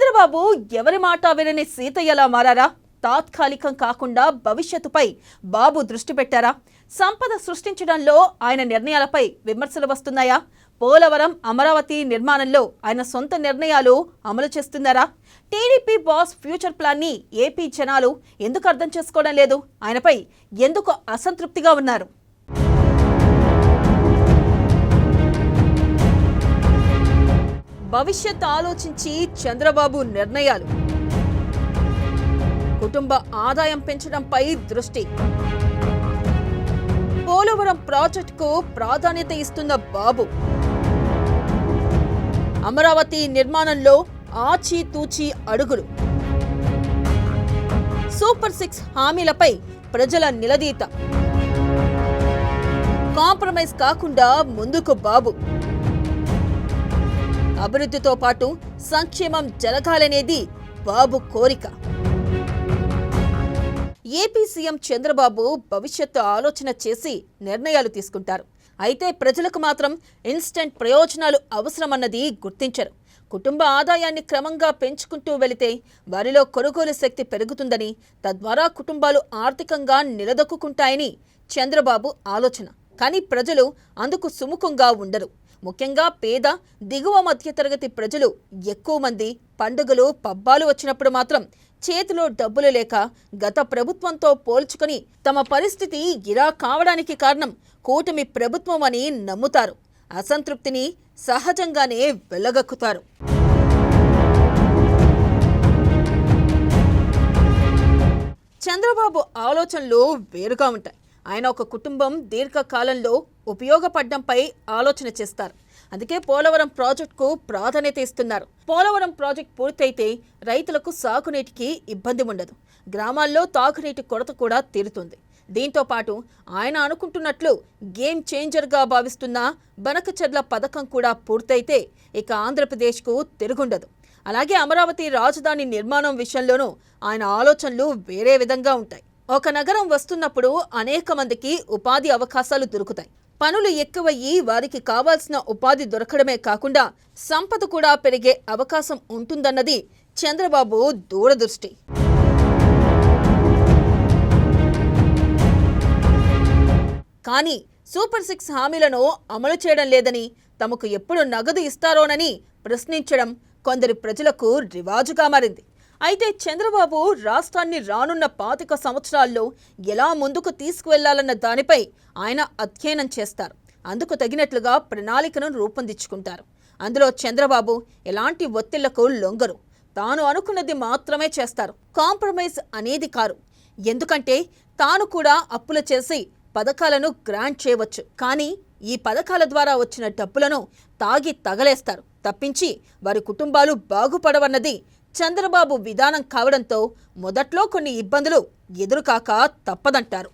చంద్రబాబు ఎవరి మాట వినని సీతయ్యలా మారారా? తాత్కాలికం కాకుండా భవిష్యత్తుపై బాబు దృష్టి పెట్టారా? సంపద సృష్టించడంలో ఆయన నిర్ణయాలపై విమర్శలు వస్తున్నాయా? పోలవరం, అమరావతి నిర్మాణంలో ఆయన సొంత నిర్ణయాలు అమలు చేస్తున్నారా? టీడీపీ బాస్ ఫ్యూచర్ ప్లాన్ ని ఏపీ జనాలు ఎందుకు అర్థం చేసుకోవడం లేదు? ఆయనపై ఎందుకు అసంతృప్తిగా ఉన్నారు? భవిష్యత్ ఆలోచించి చంద్రబాబు నిర్ణయాలు, కుటుంబ ఆదాయం పెంచడంపై దృష్టి, పోలవరం ప్రాజెక్టుకు ప్రాధాన్యత ఇస్తున్న బాబు, అమరావతి నిర్మాణంలో ఆచితూచి అడుగులు, సూపర్ 6 హామీలపై ప్రజల నిలదీత, కాంప్రమైజ్ కాకుండా ముందుకు బాబు, అభివృద్ధితో పాటు సంక్షేమం జరగాలనేది బాబు కోరిక. ఏపీ సీఎం చంద్రబాబు భవిష్యత్తు ఆలోచన చేసి నిర్ణయాలు తీసుకుంటారు. అయితే ప్రజలకు మాత్రం ఇన్స్టెంట్ ప్రయోజనాలు అవసరమన్నది గుర్తించరు. కుటుంబ ఆదాయాన్ని క్రమంగా పెంచుకుంటూ వెళితే వారిలో కొనుగోలు శక్తి పెరుగుతుందని, తద్వారా కుటుంబాలు ఆర్థికంగా నిలదొక్కుంటాయని చంద్రబాబు ఆలోచన. కానీ ప్రజలు అందుకు సుముఖంగా ఉండరు. ముఖ్యంగా పేద, దిగువ మధ్యతరగతి ప్రజలు ఎక్కువ మంది పండుగలు, పబ్బాలు వచ్చినప్పుడు మాత్రం చేతిలో డబ్బులు లేక గత ప్రభుత్వంతో పోల్చుకొని తమ పరిస్థితి ఇలా కావడానికి కారణం కూటమి ప్రభుత్వం అని నమ్ముతారు. అసంతృప్తిని సహజంగానే వెళ్లగక్కుతారు. చంద్రబాబు ఆలోచనలు వేరుగా ఉంటాయి. ఆయన ఒక కుటుంబం దీర్ఘకాలంలో ఉపయోగపడడంపై ఆలోచన చేస్తారు. అందుకే పోలవరం ప్రాజెక్టుకు ప్రాధాన్యత ఇస్తున్నారు. పోలవరం ప్రాజెక్టు పూర్తయితే రైతులకు సాగునీటికి ఇబ్బంది ఉండదు. గ్రామాల్లో తాగునీటి కొరత కూడా తీరుతుంది. దీంతో పాటు ఆయన అనుకుంటున్నట్లు గేమ్ చేంజర్గా భావిస్తున్న బనకచెర్ల పథకం కూడా పూర్తయితే ఇక ఆంధ్రప్రదేశ్కు తిరుగుండదు. అలాగే అమరావతి రాజధాని నిర్మాణం విషయంలోనూ ఆయన ఆలోచనలు వేరే విధంగా ఉంటాయి. ఒక నగరం వస్తున్నప్పుడు అనేక మందికి ఉపాధి అవకాశాలు దొరుకుతాయి. పనులు ఎక్కువయ్యి వారికి కావాల్సిన ఉపాధి దొరకడమే కాకుండా సంపద కూడా పెరిగే అవకాశం ఉంటుందన్నది చంద్రబాబు దూరదృష్టి. కానీ సూపర్ 6 హామీలను అమలు చేయడం లేదని, తమకు ఎప్పుడు నగదు ఇస్తారోనని ప్రశ్నించడం కొందరి ప్రజలకు రివాజుగా మారింది. అయితే చంద్రబాబు రాష్ట్రాన్ని రానున్న 25 సంవత్సరాల్లో ఎలా ముందుకు తీసుకువెళ్లాలన్న దానిపై ఆయన అధ్యయనం చేస్తారు. అందుకు తగినట్లుగా ప్రణాళికను రూపొందించుకుంటారు. అందులో చంద్రబాబు ఎలాంటి ఒత్తిళ్లకు లొంగరు. తాను అనుకున్నది మాత్రమే చేస్తారు. కాంప్రమైజ్ అనేది కారు. ఎందుకంటే తాను కూడా అప్పులు చేసి పథకాలను గ్రాంట్ చేయవచ్చు. కానీ ఈ పథకాల ద్వారా వచ్చిన డబ్బులను తాగి తగలేస్తారు తప్పించి వారి కుటుంబాలు బాగుపడవన్నది చంద్రబాబు విధానం కావడంతో మొదట్లో కొన్ని ఇబ్బందులు ఎదురుకాక తప్పదంటారు.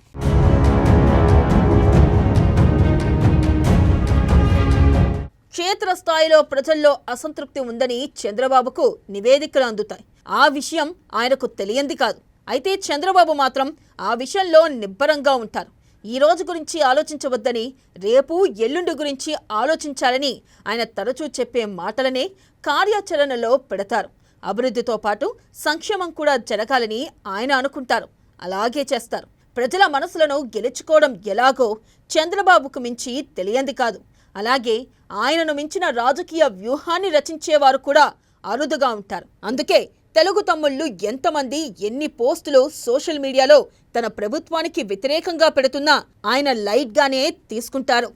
క్షేత్రస్థాయిలో ప్రజల్లో అసంతృప్తి ఉందని చంద్రబాబుకు నివేదికలు అందుతాయి. ఆ విషయం ఆయనకు తెలియంది కాదు. అయితే చంద్రబాబు మాత్రం ఆ విషయంలో నిబ్బరంగా ఉంటారు. ఈ రోజు గురించి ఆలోచించవద్దని, రేపు ఎల్లుండి గురించి ఆలోచించాలని ఆయన తరచూ చెప్పే మాటలనే కార్యాచరణలో పెడతారు. అభివృద్ధితో పాటు సంక్షేమం కూడా జరగాలని ఆయన అనుకుంటారు. అలాగే చేస్తారు. ప్రజల మనసులను గెలుచుకోవడం ఎలాగో చంద్రబాబుకు మించి తెలియంది కాదు. అలాగే ఆయనను మించిన రాజకీయ వ్యూహాన్ని రచించేవారు కూడా అరుదుగా ఉంటారు. అందుకే తెలుగు తమ్ముళ్ళు ఎంతమంది ఎన్ని పోస్టులు సోషల్ మీడియాలో తన ప్రభుత్వానికి వ్యతిరేకంగా పెడుతున్నా ఆయన లైట్గానే తీసుకుంటారు.